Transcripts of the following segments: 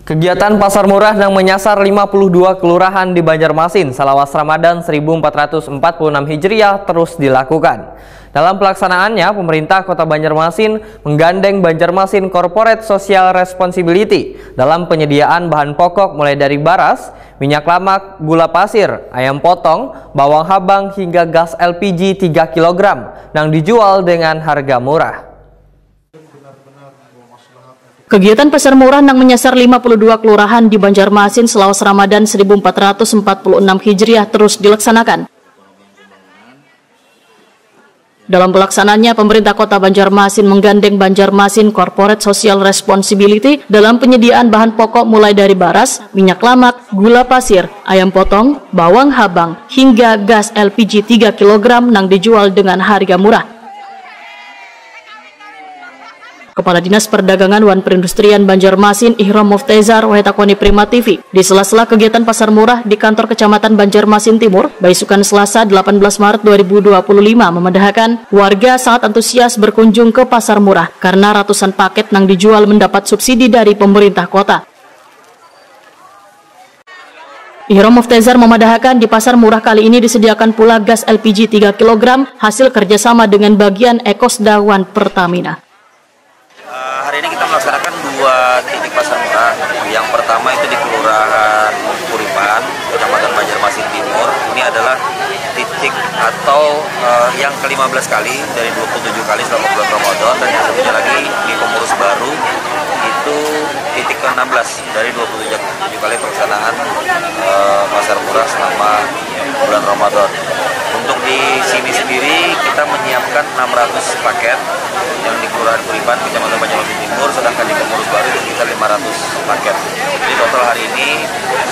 Kegiatan pasar murah yang menyasar 52 kelurahan di Banjarmasin Salawas Ramadan 1446 Hijriah terus dilakukan. Dalam pelaksanaannya, pemerintah Kota Banjarmasin menggandeng Banjarmasin Corporate Social Responsibility dalam penyediaan bahan pokok mulai dari baras, minyak lamak, gula pasir, ayam potong, bawang habang hingga gas LPG 3 kg yang dijual dengan harga murah. Kegiatan pasar murah yang menyasar 52 kelurahan di Banjarmasin Salawas Ramadan 1446 Hijriah terus dilaksanakan. Dalam pelaksanaannya, pemerintah Kota Banjarmasin menggandeng Banjarmasin Corporate Social Responsibility dalam penyediaan bahan pokok mulai dari baras, minyak lamak, gula pasir, ayam potong, bawang habang, hingga gas LPG 3 kg yang dijual dengan harga murah. Kepala Dinas Perdagangan wan Perindustrian Banjarmasin Ihram Muftezar Wahetakoni Prima TV di sela-sela kegiatan pasar murah di kantor Kecamatan Banjarmasin Timur, Baisukan Selasa 18 Maret 2025 memendahkan warga sangat antusias berkunjung ke pasar murah karena ratusan paket yang dijual mendapat subsidi dari pemerintah kota. Ihram Muftezar memadahkan di pasar murah kali ini disediakan pula gas LPG 3 kg hasil kerjasama dengan bagian Ekosda wan Pertamina. Hari ini kita melaksanakan 2 titik pasar murah. Yang pertama itu di Kelurahan Kuripan, Kecamatan Banjarmasin Timur. Ini adalah titik atau yang ke-15 kali dari 27 kali selama bulan Ramadan, dan yang satunya lagi di Pengurus Baru itu titik ke-16 dari 27 kali pelaksanaan pasar murah selama bulan Ramadan. Untuk di sini sendiri kita menyiapkan 600 paket yang di Kelurahan Kuripan, Kecamatan Banjarmasin Timur, sedangkan di Pengurus Baru itu sekitar 500 paket. Jadi total hari ini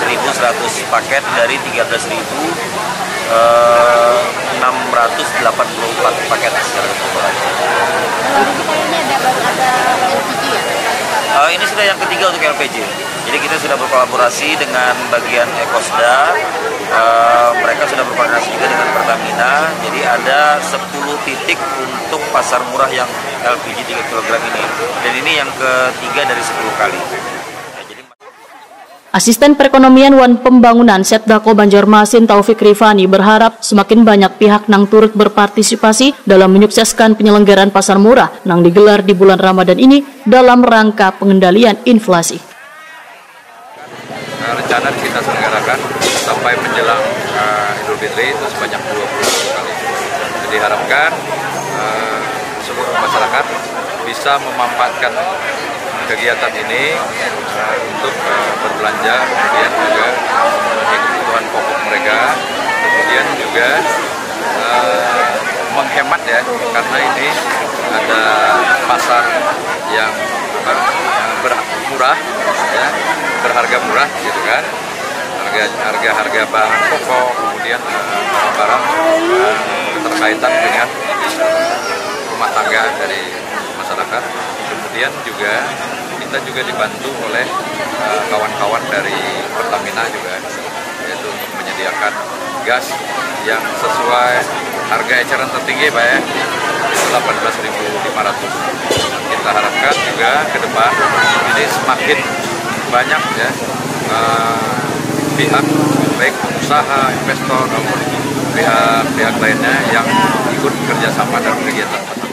1.100 paket dari 13.684 paket secara keseluruhan. Ini sudah yang ketiga untuk LPG. Jadi kita sudah berkolaborasi dengan bagian Ekosda. Mereka sudah berkoordinasi juga dengan Pertamina. Jadi ada 10 titik untuk pasar murah yang LPG 3 kg ini. Dan ini yang ketiga dari 10 kali. Asisten Perekonomian wan Pembangunan Setdako Banjarmasin Taufik Rifani berharap semakin banyak pihak yang turut berpartisipasi dalam menyukseskan penyelenggaraan pasar murah yang digelar di bulan Ramadan ini dalam rangka pengendalian inflasi. Rencana kita selenggarakan sampai menjelang Idul Fitri itu sebanyak 20 kali. Jadi diharapkan seluruh masyarakat bisa memanfaatkan kegiatan ini untuk berbelanja, kemudian juga memenuhi kebutuhan pokok mereka, kemudian juga menghemat ya, karena ini ada pasar yang murah ya, berharga murah gitu kan, harga bahan pokok, kemudian barang-barang keterkaitan dengan rumah tangga dari masyarakat. Kemudian juga kita juga dibantu oleh kawan-kawan dari Pertamina juga, yaitu untuk menyediakan gas yang sesuai harga eceran tertinggi Pak ya, itu 18.500. Kita harapkan juga ke depan ini semakin banyak ya pihak, baik pengusaha, investor maupun pihak-pihak lainnya yang ikut bekerja sama dalam kegiatan.